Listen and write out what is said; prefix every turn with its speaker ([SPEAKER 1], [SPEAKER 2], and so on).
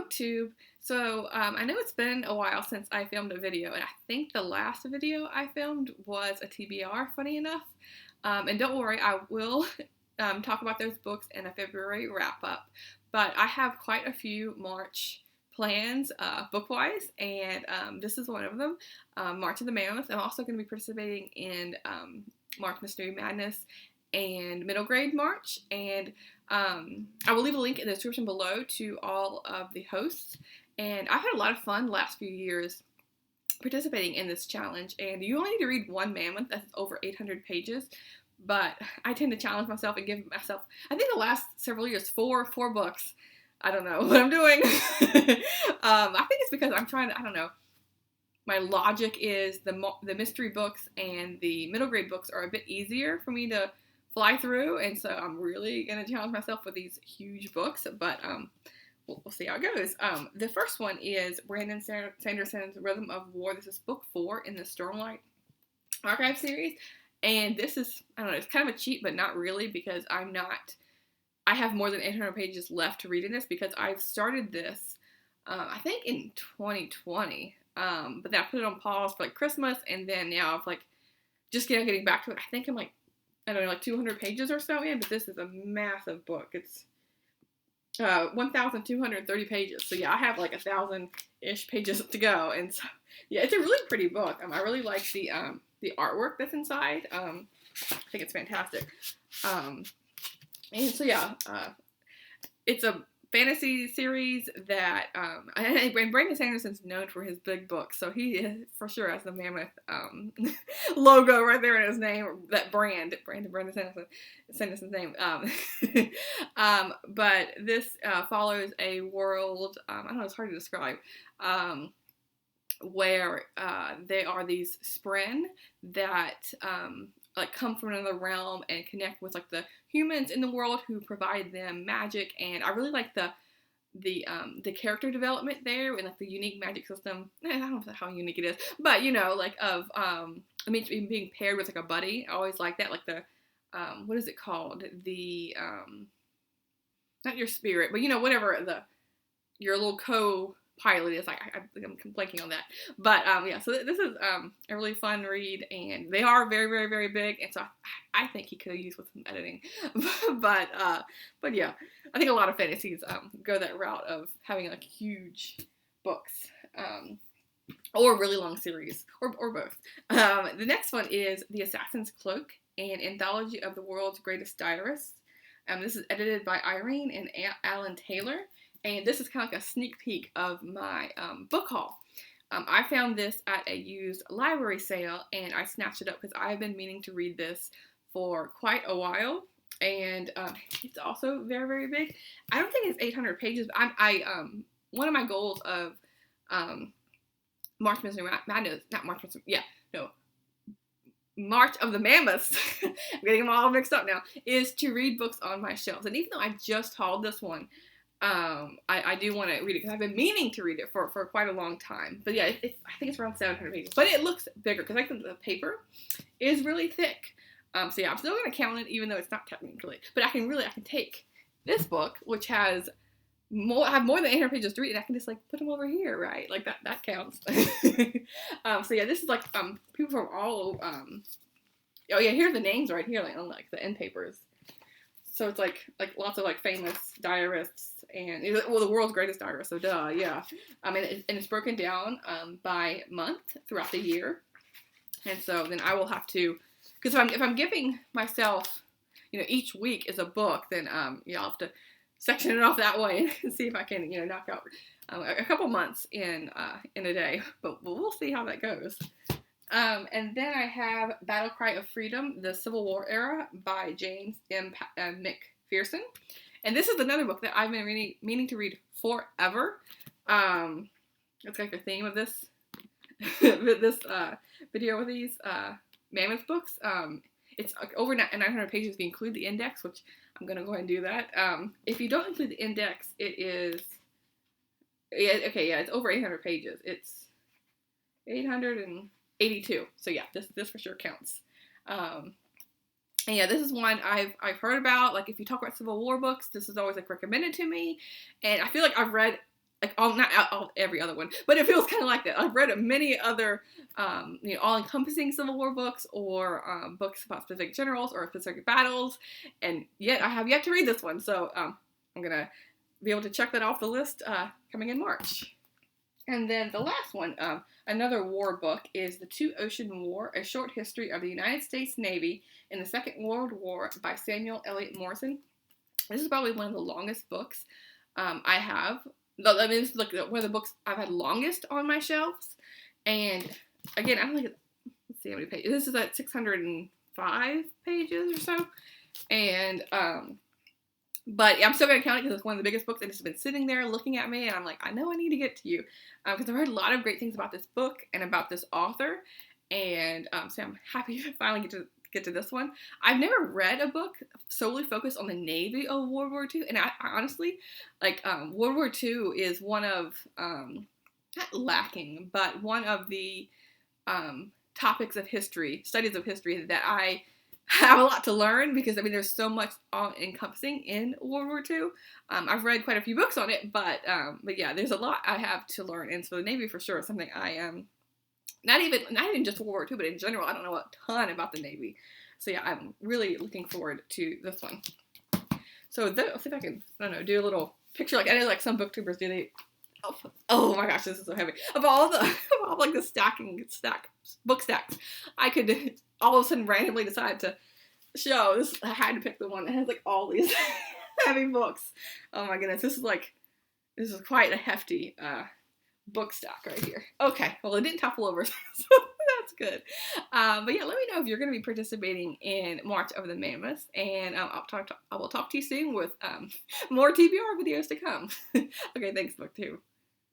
[SPEAKER 1] booktube. So I know it's been a while since I filmed a video, and I think the last video I filmed was a TBR, funny enough. And don't worry, I will talk about those books in a February wrap-up. But I have quite a few March plans book-wise, and this is one of them, March of the Mammoth. I'm also going to be participating in March Mystery Madness and middle grade March, and I will leave a link in the description below to all of the hosts. And I've had a lot of fun the last few years participating in this challenge, and you only need to read one mammoth that's over 800 pages, but I tend to challenge myself and give myself, I think the last several years, four books. I don't know what I'm doing. I think it's because I'm trying to, I don't know, my logic is the mystery books and the middle grade books are a bit easier for me to fly through, and so I'm really going to challenge myself with these huge books, but we'll see how it goes. The first one is Brandon Sanderson's Rhythm of War. This is book 4 in the Stormlight Archive series, and this is, I don't know, it's kind of a cheat, but not really, because I have more than 800 pages left to read in this, because I've started this, I think in 2020, but then I put it on pause for like Christmas, and then now I've just getting back to it. I think I'm I don't know, 200 pages or so in, but this is a massive book. It's 1,230 pages. So yeah, I have 1,000-ish pages to go, and so yeah, it's a really pretty book. I really like the artwork that's inside. I think it's fantastic. And so yeah, it's a fantasy series that, and Brandon Sanderson's known for his big books, so he is, for sure has the mammoth logo right there in his name, that Brandon Sanderson's name. But this follows a world, I don't know, it's hard to describe, where there are these spren that come from another realm and connect with the humans in the world who provide them magic. And I really like the character development there, and the unique magic system. I don't know how unique it is, but being paired with a buddy. I always like that, what is it called, the not your spirit, but whatever your little co-pilot is. I'm blanking on that, but yeah, so this is a really fun read, and they are very, very, very big, and so I think he could have used with some editing, but yeah, I think a lot of fantasies go that route of having huge books, or really long series, or both. The next one is The Assassin's Cloak, an anthology of the world's greatest diarists. This is edited by Irene and Alan Taylor. And this is kind of a sneak peek of my book haul. I found this at a used library sale, and I snatched it up because I've been meaning to read this for quite a while. And it's also very, very big. I don't think it's 800 pages, but one of my goals of March Mystery Madness, not March Mystery, March of the Mammoths, I'm getting them all mixed up now, is to read books on my shelves. And even though I just hauled this one, I do want to read it because I've been meaning to read it for quite a long time. But yeah, I think it's around 700 pages, but it looks bigger because the paper is really thick. So yeah, I'm still going to count it, even though it's not technically. But I can take this book, which has more than 800 pages to read, and I can just put them over here, right? That counts. So yeah, this is people from all. Oh yeah, here are the names right here, on the end papers. So it's lots of famous diarists, and the world's greatest diarist. So duh, yeah. And it's broken down by month throughout the year, and so then I will have to, because if I'm giving myself, each week is a book, then I'll have to section it off that way and see if I can knock out a couple months in a day. But we'll see how that goes. And then I have Battle Cry of Freedom, The Civil War Era by James M. McPherson. And this is another book that I've been really meaning to read forever. It's the theme of this video with these mammoth books. It's over 900 pages if you include the index, which I'm going to go ahead and do that. If you don't include the index, it is, it's over 800 pages. It's 882. So yeah, this for sure counts. And yeah, this is one I've heard about. If you talk about Civil War books, this is always recommended to me. And I feel I've read not every other one, but it feels kind of like that. I've read many other, all-encompassing Civil War books or books about specific generals or specific battles, and yet I have yet to read this one. So I'm gonna be able to check that off the list coming in March. And then the last one, another war book, is The Two-Ocean War: A Short History of the United States Navy in the Second World War by Samuel Eliot Morison. This is probably one of the longest books I have. I mean, this is like one of the books I've had longest on my shelves. And again, I don't think let's see how many pages. This is at 605 pages or so. And but I'm still going to count it because it's one of the biggest books, and it's been sitting there looking at me, and I'm like, I know I need to get to you. Because I've heard a lot of great things about this book and about this author, and so I'm happy to finally get to this one. I've never read a book solely focused on the Navy of World War II, and I honestly, like, World War II is one of, not lacking, but one of the topics of history, studies of history that I have a lot to learn, because I mean there's so much all-encompassing in World War II. I've read quite a few books on it, but yeah, there's a lot I have to learn, and so the Navy for sure is something I am not even just World War II, but in general I don't know a ton about the Navy. So yeah, I'm really looking forward to this one. So let's see if I can, I don't know, do a little picture, like I know like some booktubers do. They oh my gosh, this is so heavy. Of all the like the book stacks, I could all of a sudden randomly decide to show this. I had to pick the one that has like all these heavy books. Oh my goodness, this is quite a hefty book stack right here. Okay, well it didn't topple over, so that's good. But yeah, let me know if you're going to be participating in March of the Mammoths, and I will talk to you soon with more TBR videos to come. Okay, thanks, BookTube.